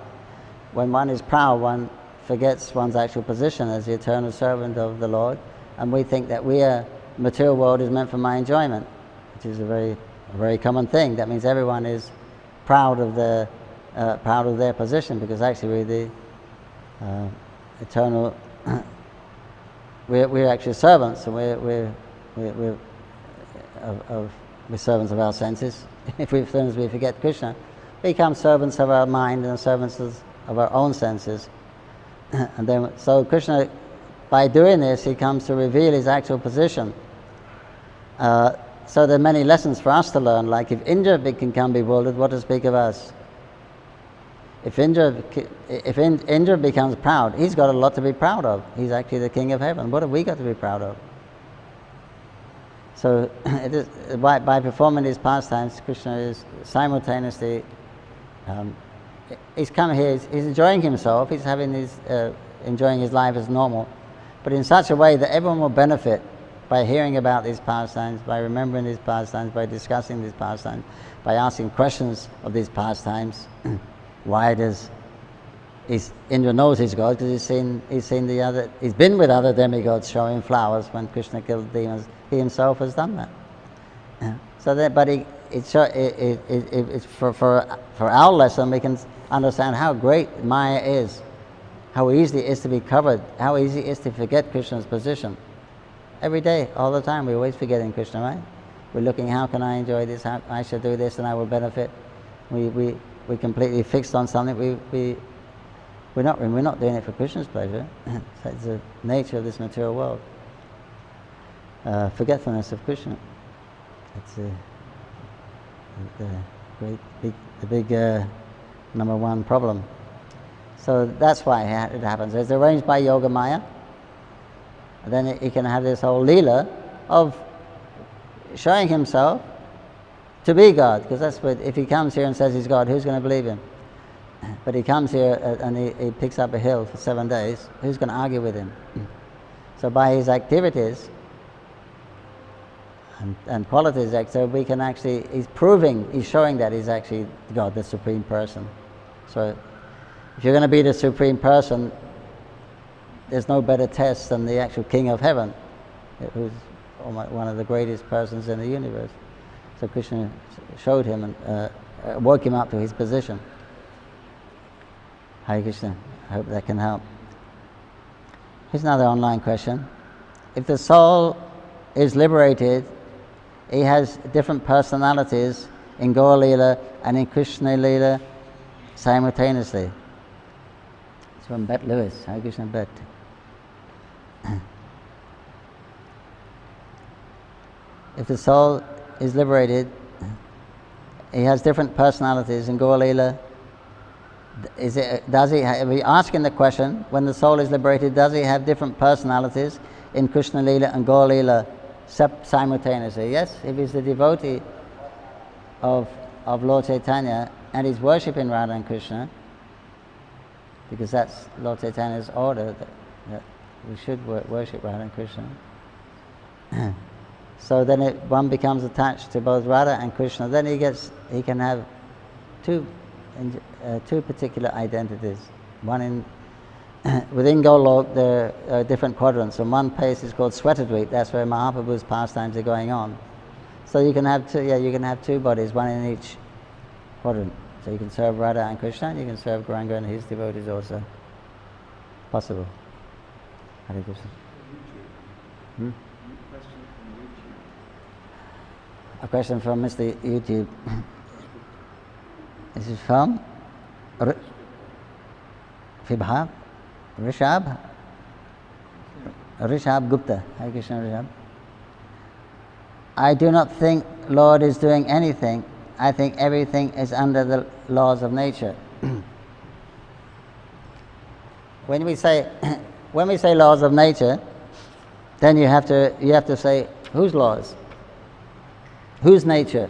When one is proud, one forgets one's actual position as the eternal servant of the Lord, and we think that material world is meant for my enjoyment, which is a very common thing. That means everyone is proud of their position, because actually we're the eternal. We're actually servants, and we're servants of our senses. As soon as we forget Krishna, we become servants of our mind and servants of our own senses. And then, so Krishna, by doing this, he comes to reveal his actual position. So there are many lessons for us to learn. Like, if Indra can become bewildered, what to speak of us? If Indra becomes proud, he's got a lot to be proud of. He's actually the king of heaven. What have we got to be proud of? So it is, by performing these pastimes, Krishna is simultaneously he's come here, he's enjoying himself, he's enjoying his life as normal, but in such a way that everyone will benefit by hearing about these pastimes, by remembering these pastimes, by discussing these pastimes, by asking questions of these pastimes. Why does Indra knows he's God because he's been with other demigods showing flowers when Krishna killed demons. He himself has done that. So that, but it's for our lesson we can understand how great Maya is, how easy it is to be covered, how easy it is to forget Krishna's position. Every day, all the time, we're always forgetting Krishna, right? We're looking, how can I enjoy this? How I should do this, and I will benefit. We're completely fixed on something. We're not doing it for Krishna's pleasure. It's the nature of this material world. Forgetfulness of Krishna. It's the big number one problem. So that's why it happens. It's arranged by Yoga Maya. And then he can have this whole leela of showing himself to be God, because that's what, if he comes here and says he's God, who's going to believe him? But he comes here and he picks up a hill for 7 days, who's going to argue with him? So by his activities and qualities, so we can actually, he's showing that he's actually God, the Supreme Person. So if you're going to be the Supreme Person, there's no better test than the actual King of Heaven, who's one of the greatest persons in the universe. So Krishna showed him and woke him up to his position. Hare Krishna. I hope that can help. Here's another online question. If the soul is liberated, he has different personalities in Gaur Leela and in Krishna Leela simultaneously. It's from Bet Lewis. Hare Krishna Bet. If the soul is liberated, he has different personalities in Gaur Leela. Are we asking the question, when the soul is liberated, does he have different personalities in Krishna Leela and Gaur Leela simultaneously? Yes, if he's the devotee of Lord Chaitanya and he's worshipping Radha and Krishna, because that's Lord Chaitanya's order, that we should worship Radha and Krishna. So then one becomes attached to both Radha and Krishna. Then he can have two particular identities. One within Golok there are different quadrants, and one place is called Swetatdweep. That's where Mahaprabhu's pastimes are going on. So you can have two bodies, one in each quadrant. So you can serve Radha and Krishna, and you can serve Gauranga and his devotees also. Possible. Hare Krishna. A question from Mr. YouTube. This is from Rishabh Gupta. Hare Krishna, Rishabh. I do not think Lord is doing anything. I think everything is under the laws of nature. When we say laws of nature, then you have to say whose laws? Whose nature?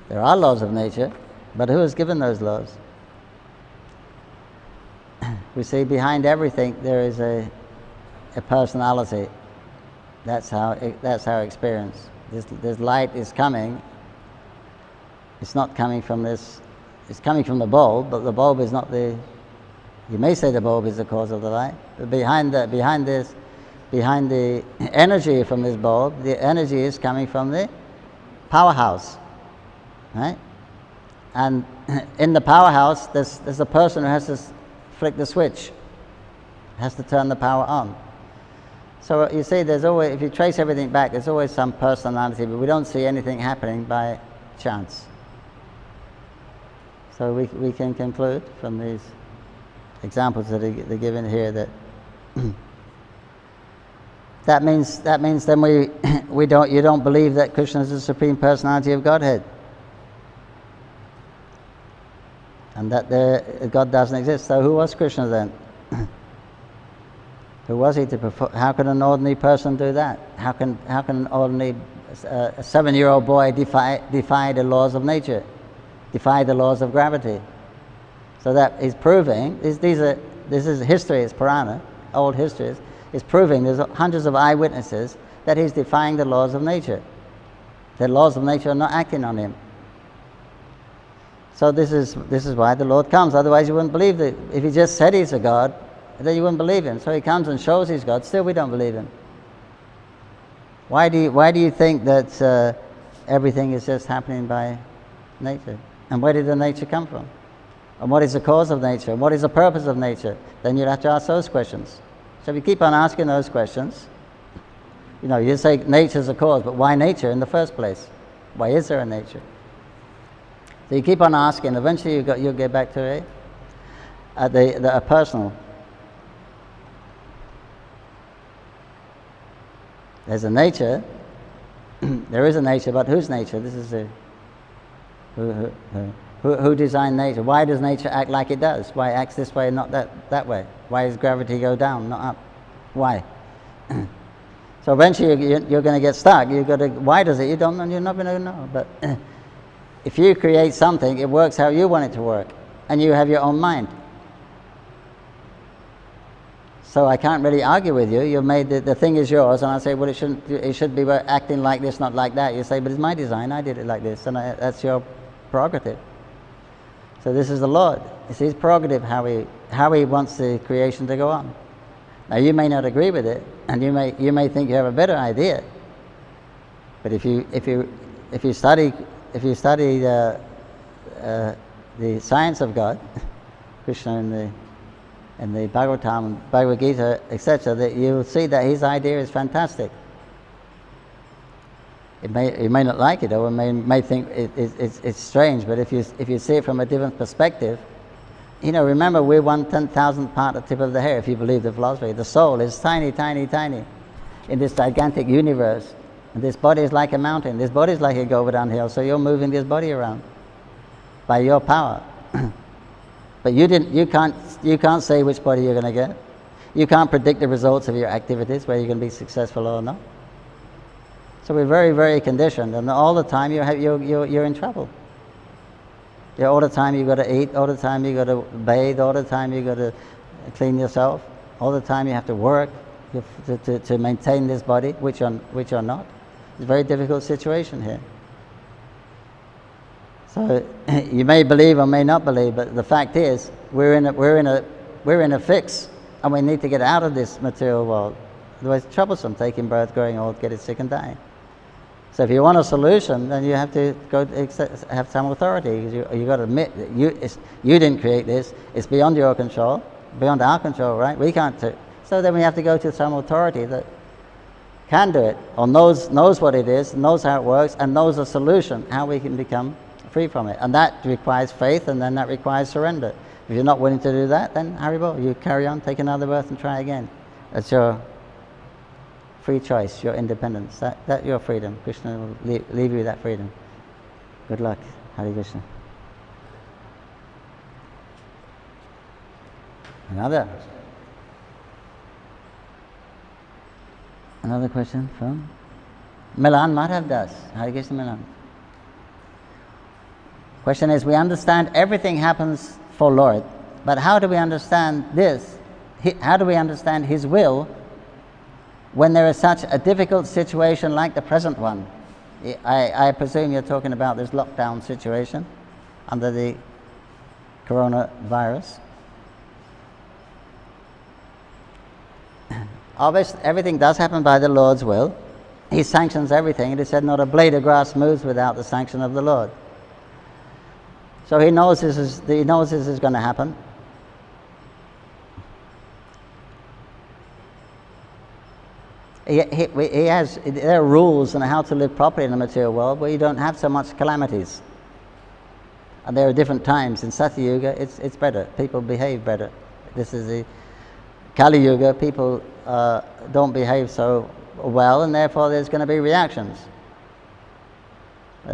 There are laws of nature, but who has given those laws? We see behind everything there is a personality. That's how experience. This light is coming. It's not coming from this. It's coming from the bulb, but the bulb is not the. You may say the bulb is the cause of the light, but behind the energy from this bulb, the energy is coming from the powerhouse, right? And in the powerhouse, there's a person who has to flick the switch, has to turn the power on. So you see, there's always, if you trace everything back, there's always some personality, but we don't see anything happening by chance. So we can conclude from these examples that are given here that that means then you don't believe that Krishna is the Supreme Personality of Godhead, and that God doesn't exist. So who was Krishna then? Who was he to perform? How can an ordinary person do that? How can an ordinary a 7-year-old boy defy the laws of nature, defy the laws of gravity? So that is proving these are is history, it's Purana, old history, is proving there's hundreds of eyewitnesses that he's defying the laws of nature. The laws of nature are not acting on him. So this is why the Lord comes. Otherwise you wouldn't believe that. If he just said he's a God, then you wouldn't believe him. So he comes and shows he's God, still we don't believe him. Why do you think that everything is just happening by nature? And where did the nature come from? And what is the cause of nature? And what is the purpose of nature? Then you'd have to ask those questions. So if you keep on asking those questions, you say nature's a cause, but why nature in the first place? Why is there a nature? So you keep on asking, eventually you'll get back to it at a personal. There's a nature, there is a nature, but whose nature? This is who designed nature? Why does nature act like it does? Why it acts this way and not that way? Why does gravity go down, not up? Why? So eventually you're going to get stuck. Why does it? You don't know, you're not going to know. But if you create something, it works how you want it to work, and you have your own mind. So I can't really argue with you. You've made the thing is yours, and I say, well, it should be acting like this, not like that. You say, but it's my design. I did it like this, and that's your prerogative. So this is the Lord. It's his prerogative how he wants the creation to go on. Now you may not agree with it, and you may think you have a better idea. But if you study the science of God, Krishna in the Bhagavatam, Bhagavad Gita, etc., that you'll see that his idea is fantastic. You may not like it, or may think it's strange, but if you see it from a different perspective, remember we're 1/10,000th part of the tip of the hair. If you believe the philosophy, the soul is tiny, tiny, tiny in this gigantic universe. And this body is like a mountain. This body is like a Govardhan hill. So you're moving this body around by your power. But you can't say which body you're going to get. You can't predict the results of your activities, whether you're going to be successful or not. So we're very, very conditioned, and all the time you're in trouble. All the time you've got to eat, all the time you've got to bathe, all the time you've got to clean yourself, all the time you have to work to maintain this body, which are not. It's a very difficult situation here. So you may believe or may not believe, but the fact is we're in a fix, and we need to get out of this material world. Otherwise it's troublesome, taking birth, growing old, getting sick and dying. So if you want a solution, then you have to have some authority. You got to admit that you didn't create this. It's beyond your control, beyond our control, right? We can't do it. So then we have to go to some authority that can do it, or knows what it is, knows how it works, and knows a solution, how we can become free from it. And that requires faith, and then that requires surrender. If you're not willing to do that, then Haribol, you carry on, take another birth and try again. That's your free choice, your independence, that your freedom. Krishna will leave you that freedom. Good luck. Hare Krishna. Another question from Milan Madhav Das. Hare Krishna Milan. Question is, we understand everything happens for Lord, but how do we understand this? How do we understand his will when there is such a difficult situation like the present one? I presume you're talking about this lockdown situation under the coronavirus. Obviously, everything does happen by the Lord's will. He sanctions everything. It is said, not a blade of grass moves without the sanction of the Lord. So he knows this is going to happen. There are rules on how to live properly in the material world, where you don't have so much calamities. And there are different times. In Satya Yuga, it's better. People behave better. This is the Kali Yuga. People don't behave so well, and therefore there's going to be reactions.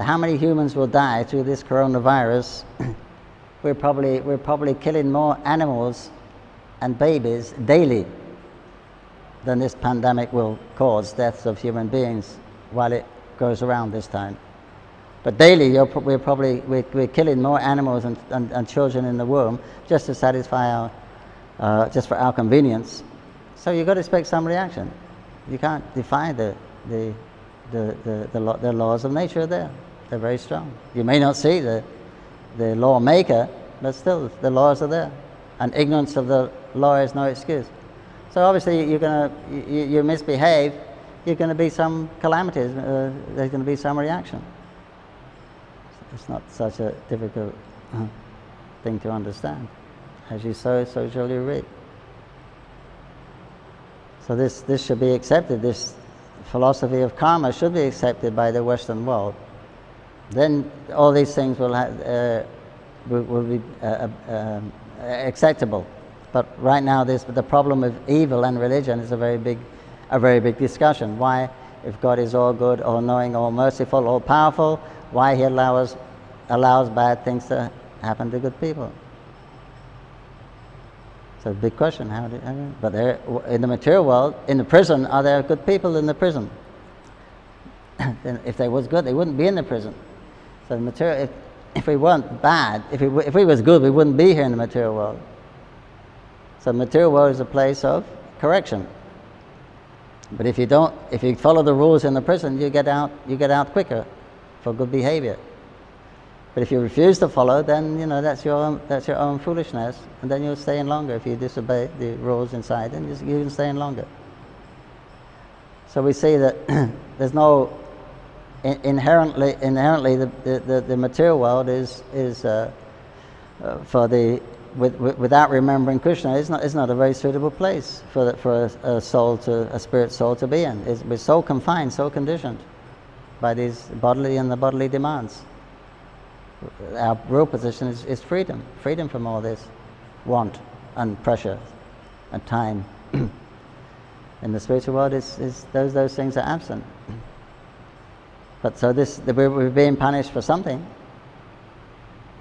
How many humans will die through this coronavirus? We're probably killing more animals and babies daily than this pandemic will cause deaths of human beings while it goes around this time. But daily we're killing more animals and children in the womb just to satisfy just for our convenience. So you've got to expect some reaction. You can't defy the laws of nature are there. They're very strong. You may not see the lawmaker, but still the laws are there. And ignorance of the law is no excuse. So obviously you misbehave, you're going to be some calamities, there's going to be some reaction. It's not such a difficult thing to understand. As you sow, so shall you reap. So this should be accepted. This philosophy of karma should be accepted by the Western world. Then all these things will be acceptable. But right now, the problem of evil and religion is a very big discussion. Why, if God is all good, all knowing, all merciful, all powerful, why He allows bad things to happen to good people? It's a big question. But there, in the material world, in the prison, are there good people in the prison? Then if they was good, they wouldn't be in the prison. So the material, if we weren't bad, if we was good, we wouldn't be here in the material world. So the material world is a place of correction. But if you follow the rules in the prison, you get out quicker for good behavior. But if you refuse to follow, then that's your own foolishness, and then you'll stay in longer. If you disobey the rules inside, then you can stay in longer. So we see that there's no inherently the material world is without remembering Krishna is not a very suitable place for a spirit soul to be in. We're so confined, so conditioned by these bodily demands. Our real position is freedom from all this want and pressure and time. In the spiritual world, those things are absent. But so we're being punished for something.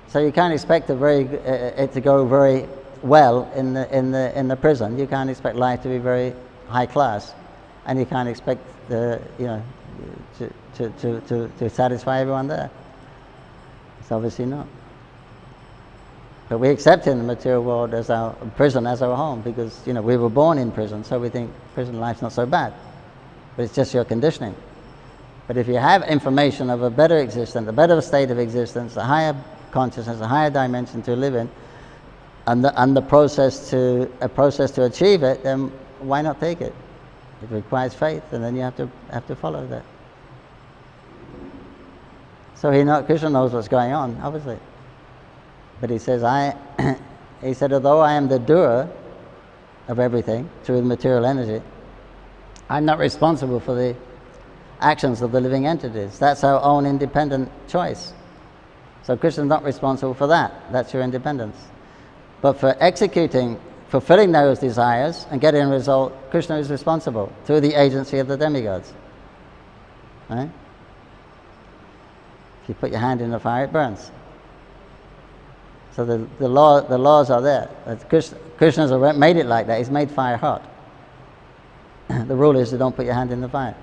So you can't expect it to go very well in the prison. You can't expect life to be very high class, and you can't expect to satisfy everyone there. It's obviously not. But we accept in the material world as our prison, as our home, because we were born in prison, so we think prison life's not so bad. But it's just your conditioning. But if you have information of a better existence, a better state of existence, a higher consciousness, a higher dimension to live in, and a process to achieve it, then why not take it? It requires faith, and then you have to follow that. So Krishna knows what's going on, obviously. But he says, although I am the doer of everything through the material energy, I'm not responsible for the actions of the living entities. That's our own independent choice. So Krishna's not responsible for that. That's your independence. But for fulfilling those desires and getting a result, Krishna is responsible through the agency of the demigods. Right? If you put your hand in the fire, it burns. So the laws are there. Krishna's made it like that. He's made fire hot. The rule is to don't put your hand in the fire.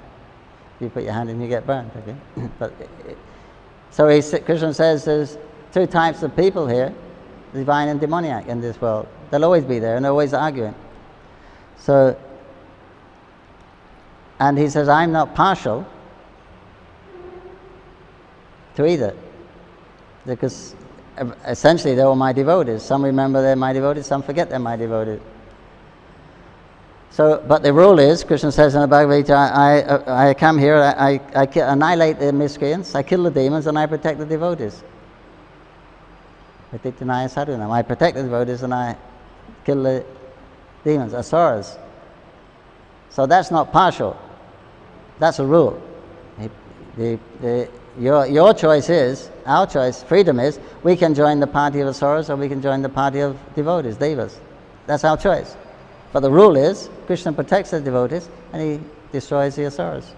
If you put your hand in, you get burned. Okay? Krishna says there's two types of people here, divine and demoniac, in this world. They'll always be there and always arguing. And he says, I'm not partial to either, because essentially they're all my devotees. Some remember they're my devotees, some forget they're my devotees. But the rule is, Krishna says in the Bhagavad Gita, I come here, I annihilate the miscreants, I kill the demons, and I protect the devotees. I protect the devotees and I kill the demons, asuras. So that's not partial. That's a rule. Your choice is, our choice, freedom is, we can join the party of asuras or we can join the party of devotees, devas. That's our choice. But the rule is, Krishna protects the devotees and he destroys the asuras.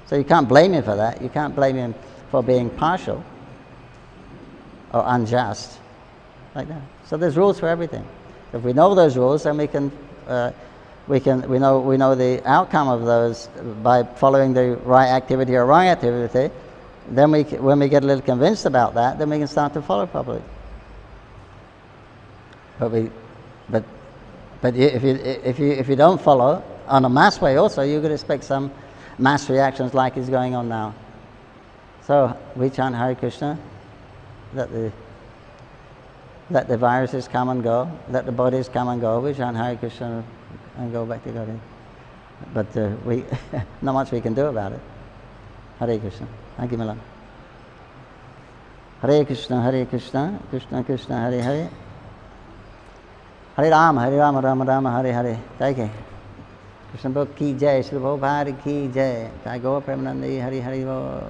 So you can't blame him for that. You can't blame him for being partial or unjust, like that. So there's rules for everything. If we know those rules, then we know the outcome of those by following the right activity or wrong activity. Then when we get a little convinced about that, then we can start to follow properly. But But if you don't follow on a mass way also, you could expect some mass reactions like is going on now. So we chant Hare Krishna, let the viruses come and go, let the bodies come and go. We chant Hare Krishna and go back to God. But we not much we can do about it. Hare Krishna. Thank you, Milan. Hare Krishna, Krishna Krishna, Hare Hare. Hare Rama, Rama Rama, Hare Hare. Thank you. Krishna Book ki jai, Shri Prabhupada ki jai. Jai Gaur Premanandi, Hare Hare.